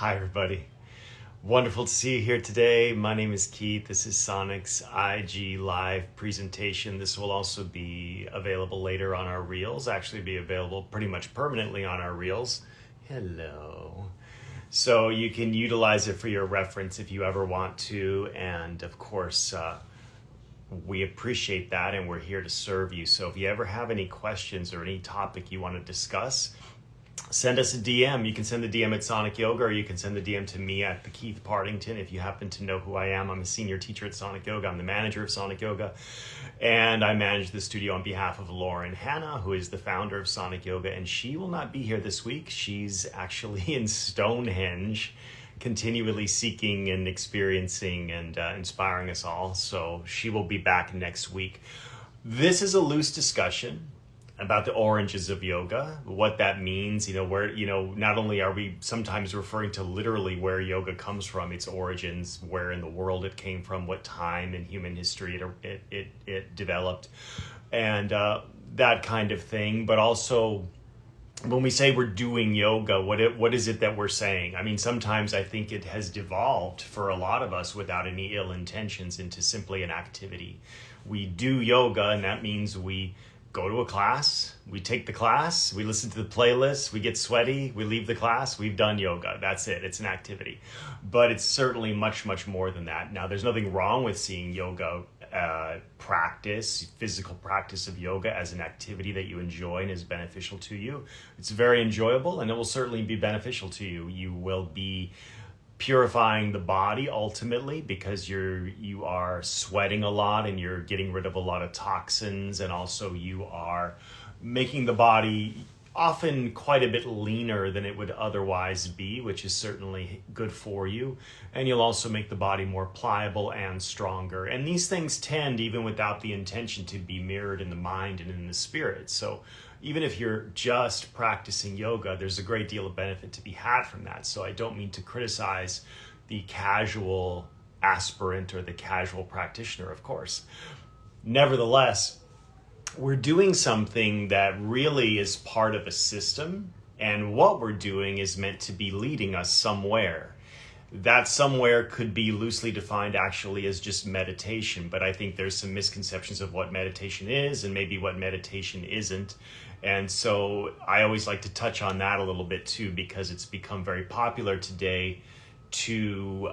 Hi, everybody. Wonderful to see you here today. My name is Keith. This is Sonic's IG live presentation. This will also be available later on our Reels, actually be available pretty much permanently on our Reels. Hello. So you can utilize it for your reference if you ever want to. And of course, we appreciate that and we're here to serve you. So if you ever have any questions or any topic you want to discuss, send us a DM. You can send the DM at Sonic Yoga, or you can send the DM to me at the Keith Partington. If you happen to know who I am, I'm a senior teacher at Sonic Yoga. I'm the manager of Sonic Yoga, and I manage the studio on behalf of Lauren Hanna, who is the founder of Sonic Yoga, and she will not be here this week. She's actually in Stonehenge, continually seeking and experiencing and inspiring us all. So she will be back next week. This is a loose discussion about the origins of yoga, what that means, where, not only are we sometimes referring to literally where yoga comes from, its origins, where in the world it came from, what time in human history it developed, and that kind of thing. But also, when we say we're doing yoga, what is it that we're saying? I mean, sometimes I think it has devolved for a lot of us without any ill intentions into simply an activity. We do yoga, and that means we go to a class, we take the class, we listen to the playlist, we get sweaty, we leave the class, we've done yoga. That's it. It's an activity. But it's certainly much, much more than that. Now, there's nothing wrong with seeing yoga practice, physical practice of yoga as an activity that you enjoy and is beneficial to you. It's very enjoyable, and it will certainly be beneficial to you. You will be purifying the body ultimately, because you are sweating a lot and you're getting rid of a lot of toxins, and also you are making the body often quite a bit leaner than it would otherwise be, which is certainly good for you. And you'll also make the body more pliable and stronger. And these things tend, even without the intention, to be mirrored in the mind and in the spirit. So even if you're just practicing yoga, there's a great deal of benefit to be had from that. So I don't mean to criticize the casual aspirant or the casual practitioner, of course. Nevertheless, we're doing something that really is part of a system, and what we're doing is meant to be leading us somewhere. That somewhere could be loosely defined actually as just meditation, but I think there's some misconceptions of what meditation is and maybe what meditation isn't. And so I always like to touch on that a little bit too, because it's become very popular today to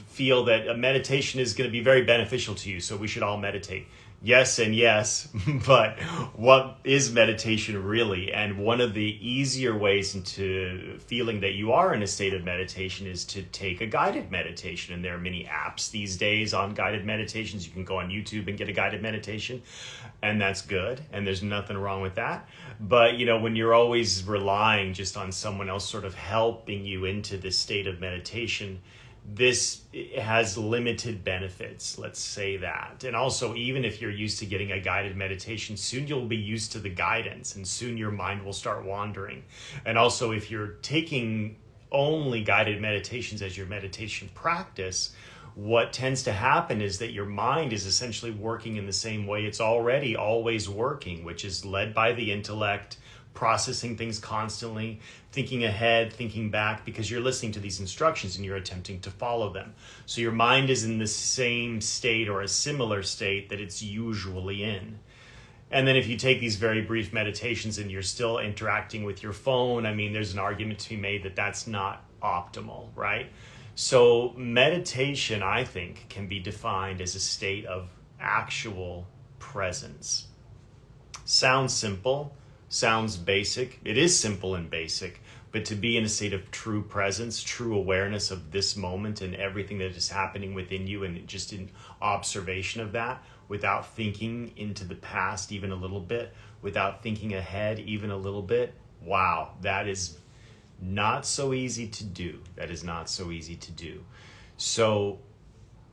feel that a meditation is going to be very beneficial to you, so we should all meditate. Yes and yes, but what is meditation really? And one of the easier ways into feeling that you are in a state of meditation is to take a guided meditation. And there are many apps these days on guided meditations. You can go on YouTube and get a guided meditation, and that's good. And there's nothing wrong with that. But, when you're always relying just on someone else sort of helping you into this state of meditation, this has limited benefits, let's say that. And also, even if you're used to getting a guided meditation, soon you'll be used to the guidance, and soon your mind will start wandering. And also, if you're taking only guided meditations as your meditation practice, what tends to happen is that your mind is essentially working in the same way it's already always working, which is led by the intellect, processing things constantly, thinking ahead, thinking back, because you're listening to these instructions and you're attempting to follow them. So your mind is in the same state or a similar state that it's usually in. And then if you take these very brief meditations and you're still interacting with your phone, I mean, there's an argument to be made that that's not optimal, right? So meditation, I think, can be defined as a state of actual presence. Sounds simple. Sounds basic. It is simple and basic, but to be in a state of true presence, true awareness of this moment and everything that is happening within you, and just in observation of that, without thinking into the past even a little bit, without thinking ahead even a little bit, wow, that is not so easy to do. That is not so easy to do. So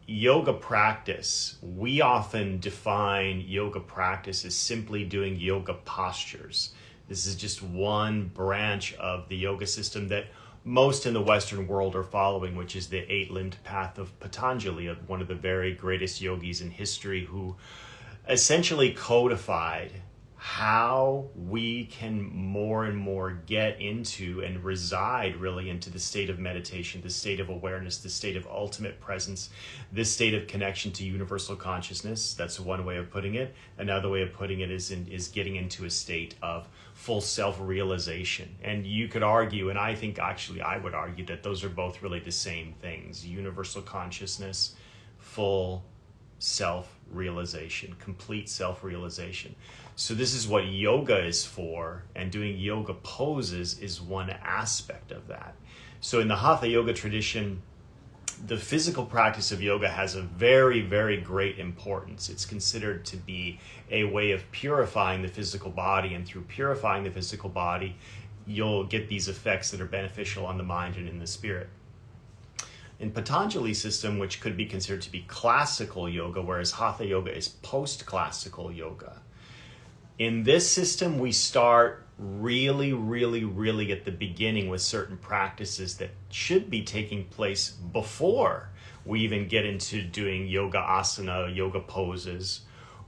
yoga practice, we often define yoga practice as simply doing yoga postures. This is just one branch of the yoga system that most in the Western world are following, which is the 8-limbed path of Patanjali, of one of the very greatest yogis in history, who essentially codified how we can more and more get into and reside really into the state of meditation, the state of awareness, the state of ultimate presence, this state of connection to universal consciousness. That's one way of putting it. Another way of putting it is getting into a state of full self-realization. And you could argue, and I think actually I would argue, that those are both really the same things: universal consciousness, full self-realization, complete self-realization. So this is what yoga is for, and doing yoga poses is one aspect of that. So in the Hatha yoga tradition, the physical practice of yoga has a very, very great importance. It's considered to be a way of purifying the physical body, and through purifying the physical body, you'll get these effects that are beneficial on the mind and in the spirit. In Patanjali system, which could be considered to be classical yoga, whereas Hatha yoga is post-classical yoga, in this system, we start really, really, really at the beginning with certain practices that should be taking place before we even get into doing yoga asana, yoga poses,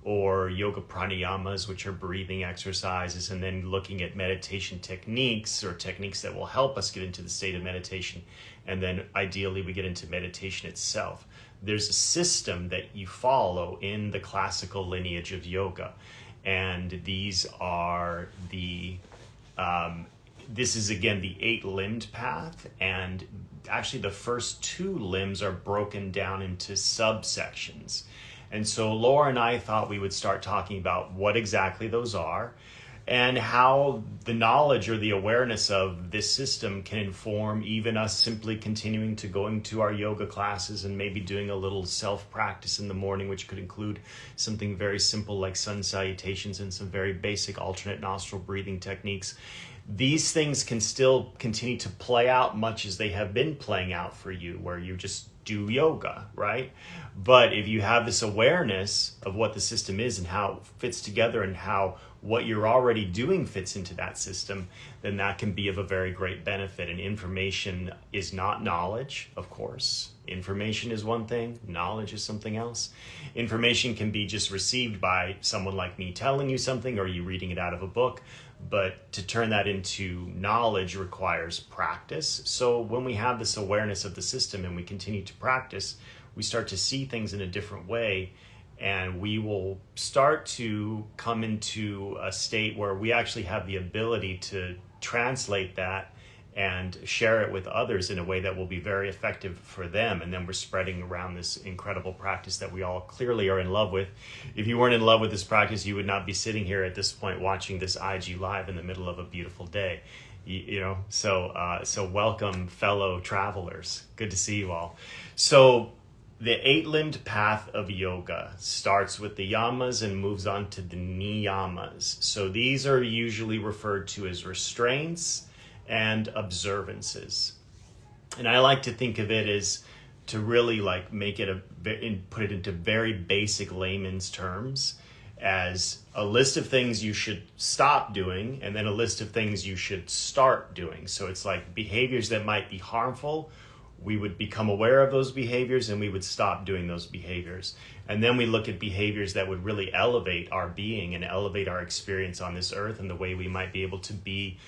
or yoga pranayamas, which are breathing exercises, and then looking at meditation techniques or techniques that will help us get into the state of meditation. And then ideally we get into meditation itself. There's a system that you follow in the classical lineage of yoga. And these are this is again the 8-limbed path, and actually the first 2 limbs are broken down into subsections. And so Laura and I thought we would start talking about what exactly those are, and how the knowledge or the awareness of this system can inform even us simply continuing to going to our yoga classes and maybe doing a little self-practice in the morning, which could include something very simple like sun salutations and some very basic alternate nostril breathing techniques. These things can still continue to play out much as they have been playing out for you, where you just do yoga, right? But if you have this awareness of what the system is and how it fits together and how what you're already doing fits into that system, then that can be of a very great benefit. And information is not knowledge, of course. Information is one thing, knowledge is something else. Information can be just received by someone like me telling you something, or you reading it out of a book. But to turn that into knowledge requires practice. So when we have this awareness of the system and we continue to practice, we start to see things in a different way, and we will start to come into a state where we actually have the ability to translate that and share it with others in a way that will be very effective for them. And then we're spreading around this incredible practice that we all clearly are in love with. If you weren't in love with this practice, you would not be sitting here at this point watching this IG live in the middle of a beautiful day. So welcome, fellow travelers. Good to see you all. So the 8-limbed path of yoga starts with the yamas and moves on to the niyamas. So these are usually referred to as restraints and observances. And I like to think of it as, to really like make it put it into very basic layman's terms, as a list of things you should stop doing and then a list of things you should start doing. So it's like behaviors that might be harmful, we would become aware of those behaviors and we would stop doing those behaviors. And then we look at behaviors that would really elevate our being and elevate our experience on this earth and the way we might be able to be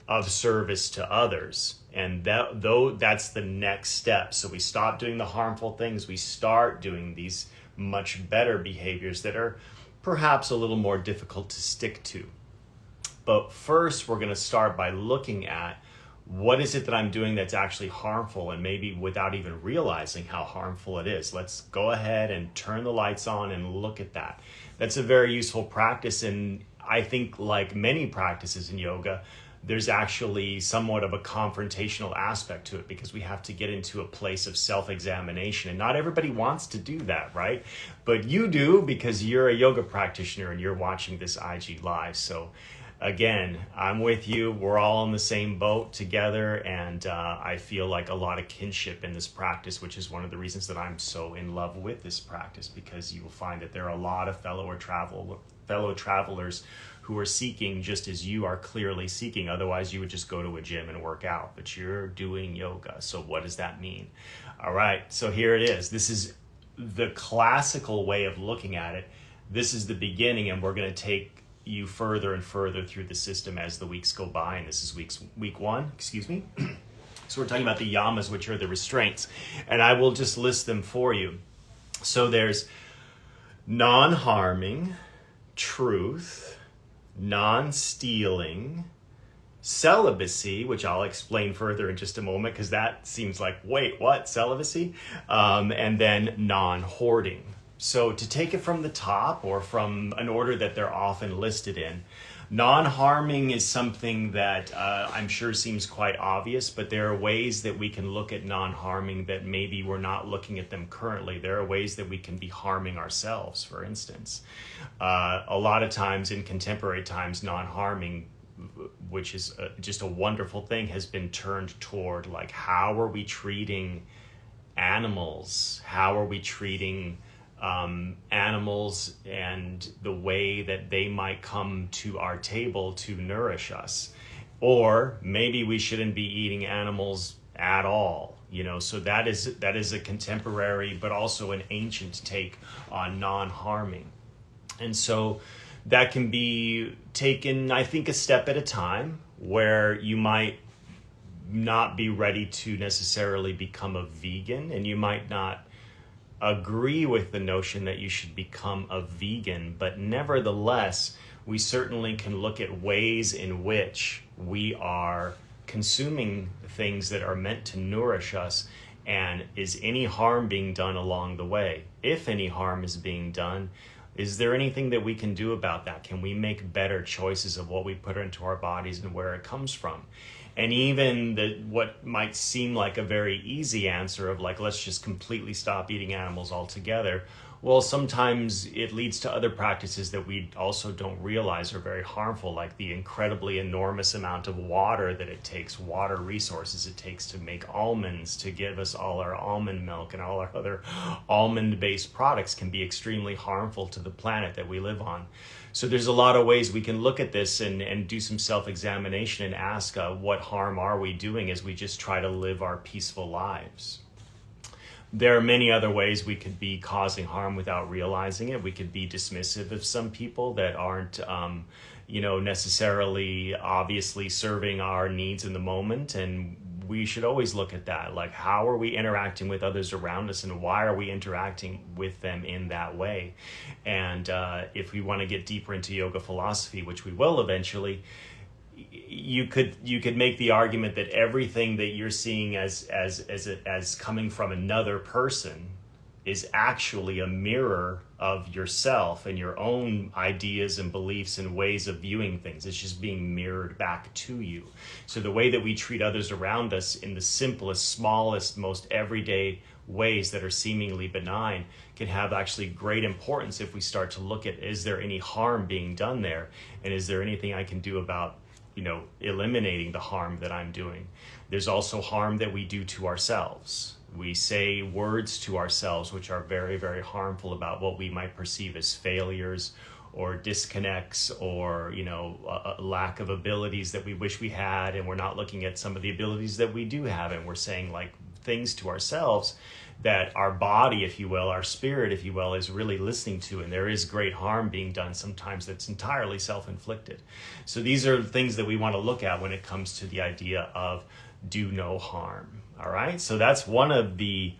of service to others. And that's the next step. So we stop doing the harmful things, we start doing these much better behaviors that are perhaps a little more difficult to stick to. But first, we're going to start by looking at what is it that I'm doing that's actually harmful, and maybe without even realizing how harmful it is. Let's go ahead and turn the lights on and look at that. That's a very useful practice, and I think like many practices in yoga, there's actually somewhat of a confrontational aspect to it, because we have to get into a place of self-examination, and not everybody wants to do that, right? But you do, because you're a yoga practitioner and you're watching this IG live. So again, I'm with you. We're all in the same boat together, and I feel like a lot of kinship in this practice, which is one of the reasons that I'm so in love with this practice, because you will find that there are a lot of fellow travelers who are seeking just as you are clearly seeking. Otherwise, you would just go to a gym and work out, but you're doing yoga. So what does that mean? All right, so here it is. This is the classical way of looking at it. This is the beginning, and we're going to take you further and further through the system as the weeks go by. And this is week one, excuse me. So we're talking about the yamas, which are the restraints. And I will just list them for you. So there's non-harming, truth, non-stealing, celibacy, which I'll explain further in just a moment, because that seems like, wait, what? Celibacy? And then non-hoarding. So to take it from the top, or from an order that they're often listed in, non-harming is something that I'm sure seems quite obvious, but there are ways that we can look at non-harming that maybe we're not looking at them currently. There are ways that we can be harming ourselves, for instance. A lot of times in contemporary times, non-harming, which is just a wonderful thing, has been turned toward, like, how are we treating animals? How are we treating animals and the way that they might come to our table to nourish us? Or maybe we shouldn't be eating animals at all, so that is a contemporary but also an ancient take on non-harming. And so that can be taken, I think, a step at a time, where you might not be ready to necessarily become a vegan, and you might not agree with the notion that you should become a vegan, but nevertheless, we certainly can look at ways in which we are consuming things that are meant to nourish us, and is any harm being done along the way? If any harm is being done, is there anything that we can do about that? Can we make better choices of what we put into our bodies and where it comes from? And even what might seem like a very easy answer of, like, let's just completely stop eating animals altogether. Well, sometimes it leads to other practices that we also don't realize are very harmful, like the incredibly enormous amount of water that it takes, water resources it takes to make almonds, to give us all our almond milk, and all our other almond-based products can be extremely harmful to the planet that we live on. So there's a lot of ways we can look at this and do some self-examination and ask, what harm are we doing as we just try to live our peaceful lives? There are many other ways we could be causing harm without realizing it. We could be dismissive of some people that aren't, necessarily obviously serving our needs in the moment. And we should always look at that. Like, how are we interacting with others around us, and why are we interacting with them in that way? And if we want to get deeper into yoga philosophy, which we will eventually, you could make the argument that everything that you're seeing as coming from another person is actually a mirror of yourself and your own ideas and beliefs and ways of viewing things. It's just being mirrored back to you. So the way that we treat others around us in the simplest, smallest, most everyday ways that are seemingly benign can have actually great importance if we start to look at, is there any harm being done there? And is there anything I can do about eliminating the harm that I'm doing? There's also harm that we do to ourselves. We say words to ourselves which are very, very harmful about what we might perceive as failures or disconnects, or a lack of abilities that we wish we had, and we're not looking at some of the abilities that we do have, and we're saying like things to ourselves that our body, if you will, our spirit, if you will, is really listening to, and there is great harm being done sometimes that's entirely self-inflicted. So these are things that we want to look at when it comes to the idea of do no harm. All right, so that's one of the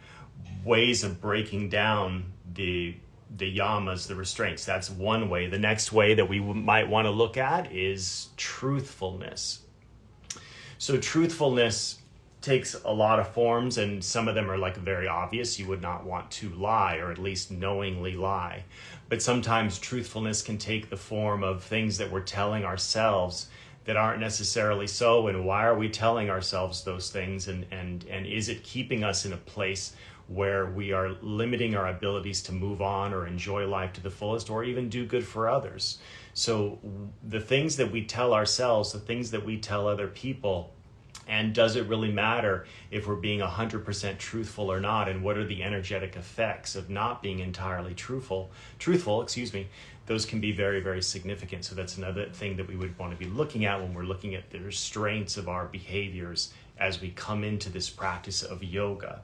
ways of breaking down the yamas, the restraints. That's one way. The next way that we might want to look at is truthfulness. So truthfulness takes a lot of forms, and some of them are like very obvious. You would not want to lie, or at least knowingly lie. But sometimes truthfulness can take the form of things that we're telling ourselves that aren't necessarily so, and why are we telling ourselves those things, and is it keeping us in a place where we are limiting our abilities to move on or enjoy life to the fullest, or even do good for others? So the things that we tell ourselves, the things that we tell other people, and does it really matter if we're being 100% truthful or not? And what are the energetic effects of not being entirely truthful, those can be very, very significant. So that's another thing that we would want to be looking at when we're looking at the restraints of our behaviors as we come into this practice of yoga.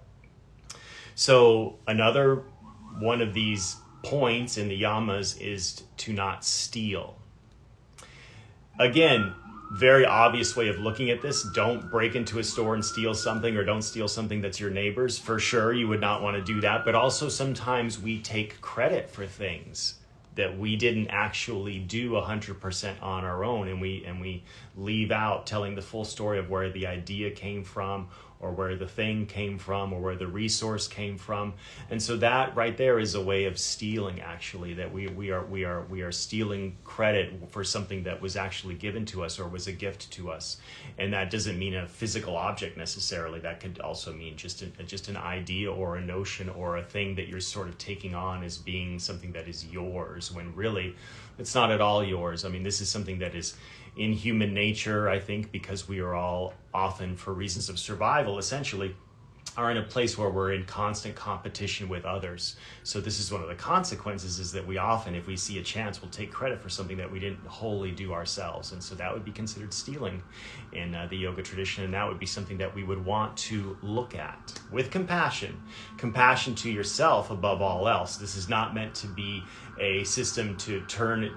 So another one of these points in the yamas is to not steal. again, very obvious way of looking at this. Don't break into a store and steal something, or don't steal something that's your neighbor's. For sure, you would not want to do that. But also sometimes we take credit for things that we didn't actually do 100% on our own, and we leave out telling the full story of where the idea came from, or where the thing came from, or where the resource came from. And so that right there is a way of stealing, actually, that we are stealing credit for something that was actually given to us or was a gift to us. And that doesn't mean a physical object necessarily. That could also mean just an idea or a notion or a thing that you're sort of taking on as being something that is yours, when really it's not at all yours. I mean, this is something that is in human nature, I think, because we are all often, for reasons of survival, essentially, are in a place where we're in constant competition with others. So this is one of the consequences, is that we often, if we see a chance, will take credit for something that we didn't wholly do ourselves. And so that would be considered stealing in the yoga tradition. And that would be something that we would want to look at with compassion to yourself above all else. This is not meant to be a system to turn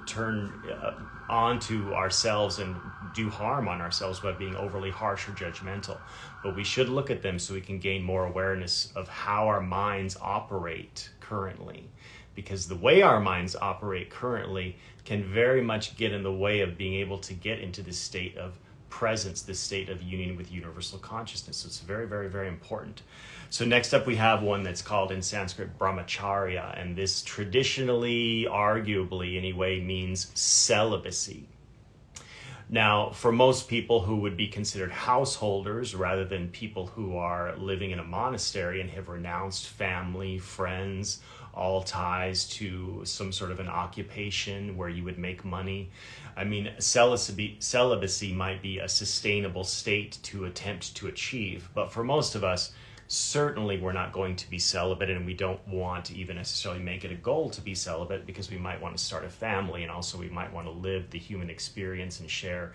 onto ourselves and do harm on ourselves by being overly harsh or judgmental. But we should look at them so we can gain more awareness of how our minds operate currently. Because the way our minds operate currently can very much get in the way of being able to get into this state of presence, this state of union with universal consciousness. So it's very, very, very important. So next up we have one that's called in Sanskrit brahmacharya, and this traditionally, arguably anyway, means celibacy. Now, for most people who would be considered householders rather than people who are living in a monastery and have renounced family, friends, all ties to some sort of an occupation where you would make money, I mean, celibacy might be a sustainable state to attempt to achieve. But for most of us, certainly we're not going to be celibate, and we don't want to even necessarily make it a goal to be celibate, because we might want to start a family, and also we might want to live the human experience and share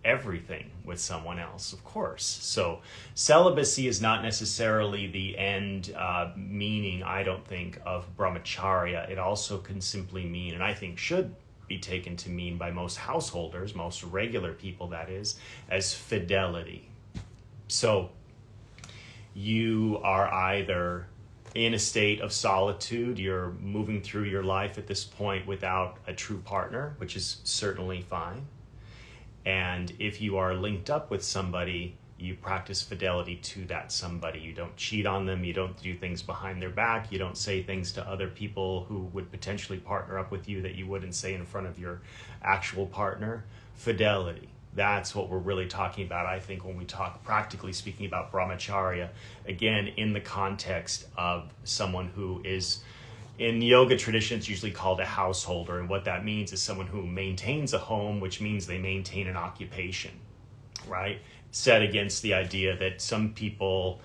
everything with someone else, of course. So celibacy is not necessarily the end meaning, I don't think, of brahmacharya. It also can simply mean, and I think should be taken to mean by most householders, most regular people that is, as fidelity. So you are either in a state of solitude, you're moving through your life at this point without a true partner, which is certainly fine. And if you are linked up with somebody, you practice fidelity to that somebody. You don't cheat on them, you don't do things behind their back, you don't say things to other people who would potentially partner up with you that you wouldn't say in front of your actual partner. Fidelity. That's what we're really talking about, I think, when we talk, practically speaking, about brahmacharya. Again, in the context of someone who is, in yoga tradition, it's usually called a householder. And what that means is someone who maintains a home, which means they maintain an occupation, right? Set against the idea that some people,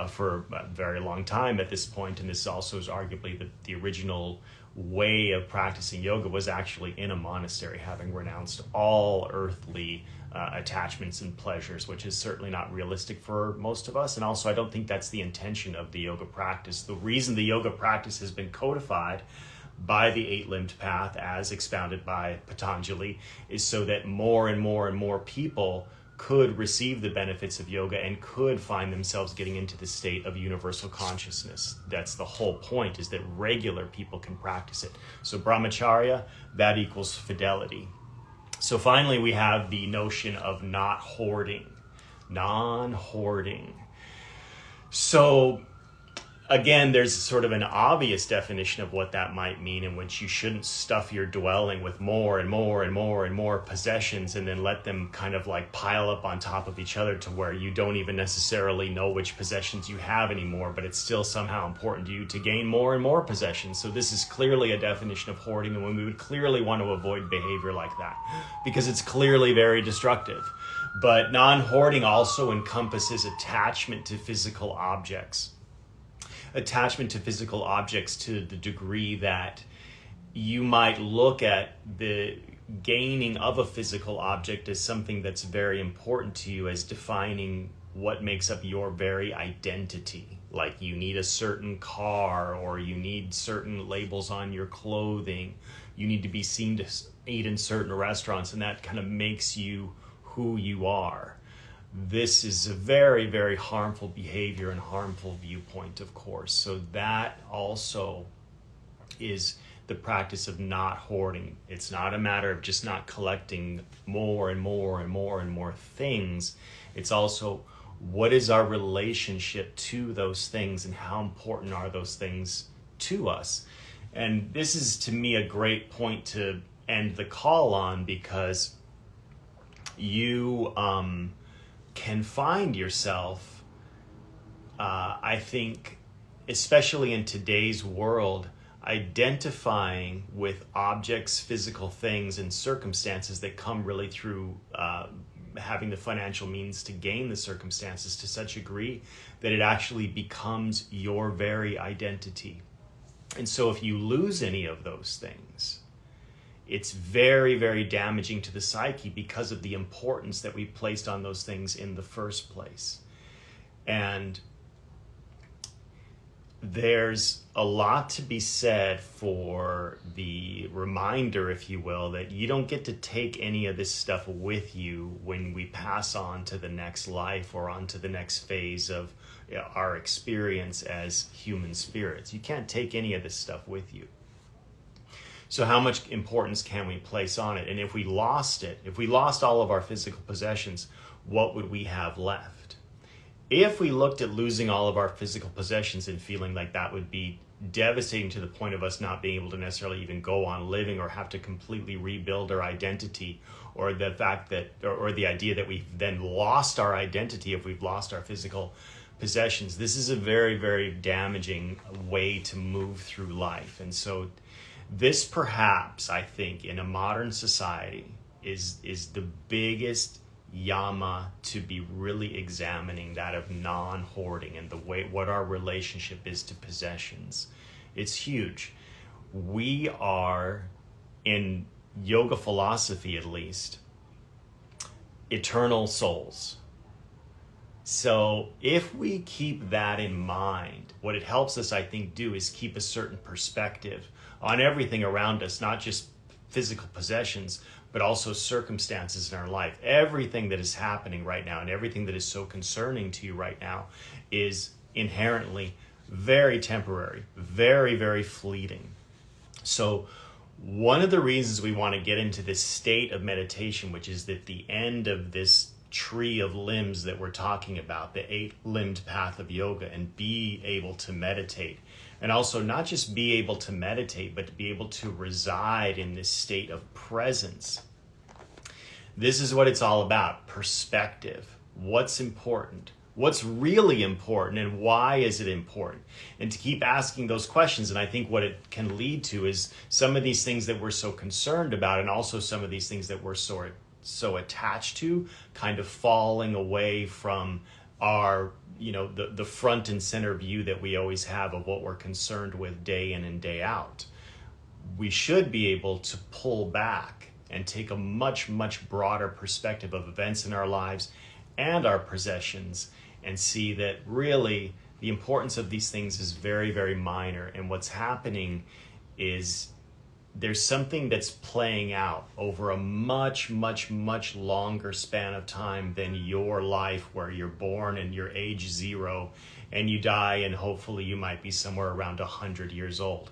for a very long time at this point, and this also is arguably the original way of practicing yoga, was actually in a monastery, having renounced all earthly attachments and pleasures, which is certainly not realistic for most of us. And also, I don't think that's the intention of the yoga practice. The reason the yoga practice has been codified by the eight-limbed path, as expounded by Patanjali, is so that more and more and more people could receive the benefits of yoga and could find themselves getting into the state of universal consciousness. That's the whole point, is that regular people can practice it. So brahmacharya, that equals fidelity. So finally, we have the notion of not hoarding, non-hoarding. So again, there's sort of an obvious definition of what that might mean, in which you shouldn't stuff your dwelling with more and more and more and more possessions and then let them kind of like pile up on top of each other to where you don't even necessarily know which possessions you have anymore, but it's still somehow important to you to gain more and more possessions. So this is clearly a definition of hoarding, and we would clearly want to avoid behavior like that because it's clearly very destructive. But non-hoarding also encompasses attachment to physical objects. Attachment to physical objects to the degree that you might look at the gaining of a physical object as something that's very important to you, as defining what makes up your very identity. Like you need a certain car, or you need certain labels on your clothing. You need to be seen eat in certain restaurants, and that kind of makes you who you are. This is a very, very harmful behavior and harmful viewpoint, of course. So that also is the practice of not hoarding. It's not a matter of just not collecting more and more and more and more things. It's also, what is our relationship to those things, and how important are those things to us? And this is, to me, a great point to end the call on, because you can find yourself, I think, especially in today's world, identifying with objects, physical things, and circumstances that come really through having the financial means to gain the circumstances to such a degree that it actually becomes your very identity. And so if you lose any of those things, it's very, very damaging to the psyche because of the importance that we placed on those things in the first place. And there's a lot to be said for the reminder, if you will, that you don't get to take any of this stuff with you when we pass on to the next life or on to the next phase of our experience as human spirits. You can't take any of this stuff with you. So how much importance can we place on it? And if we lost it, if we lost all of our physical possessions, what would we have left? If we looked at losing all of our physical possessions and feeling like that would be devastating to the point of us not being able to necessarily even go on living, or have to completely rebuild our identity, or the fact that, or the idea that we've then lost our identity if we've lost our physical possessions, this is a very, very damaging way to move through life. And so this, perhaps, I think, in a modern society is the biggest yama to be really examining, that of non-hoarding and the way, what our relationship is to possessions. It's huge. We are, in yoga philosophy at least, eternal souls. So if we keep that in mind, what it helps us, I think, do is keep a certain perspective on everything around us, not just physical possessions, but also circumstances in our life. Everything that is happening right now and everything that is so concerning to you right now is inherently very temporary, very, very fleeting. So one of the reasons we want to get into this state of meditation, which is at the end of this tree of limbs that we're talking about, the 8-limbed path of yoga, and be able to meditate. And also not just be able to meditate, but to be able to reside in this state of presence. This is what it's all about: perspective. What's important? What's really important, and why is it important? And to keep asking those questions. And I think what it can lead to is some of these things that we're so concerned about, and also some of these things that we're so attached to, kind of falling away from our, the front and center view that we always have of what we're concerned with day in and day out. We should be able to pull back and take a much, much broader perspective of events in our lives and our possessions, and see that really the importance of these things is very, very minor. And what's happening is there's something that's playing out over a much, much, much longer span of time than your life, where you're born and you're age 0 and you die, and hopefully you might be somewhere around 100 years old.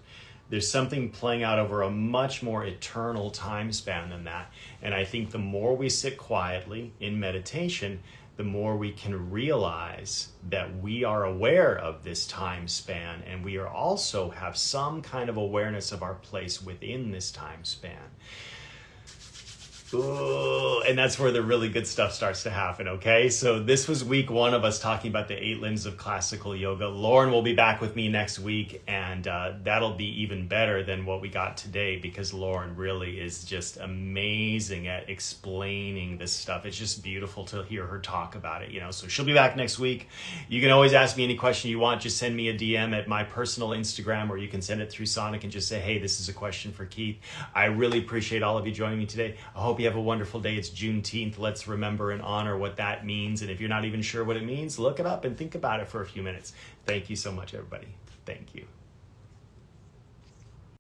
There's something playing out over a much more eternal time span than that. And I think the more we sit quietly in meditation, the more we can realize that we are aware of this time span, and we are also have some kind of awareness of our place within this time span. Ooh, and that's where the really good stuff starts to happen, okay? So this was week 1 of us talking about the 8 limbs of classical yoga. Lauren will be back with me next week, and that'll be even better than what we got today, because Lauren really is just amazing at explaining this stuff. It's just beautiful to hear her talk about it, So she'll be back next week. You can always ask me any question you want. Just send me a DM at my personal Instagram, or you can send it through Sonic and just say, hey, this is a question for Keith. I really appreciate all of you joining me today. I hope you have a wonderful day. It's Juneteenth. Let's remember and honor what that means. And if you're not even sure what it means, look it up and think about it for a few minutes. Thank you so much, everybody. Thank you.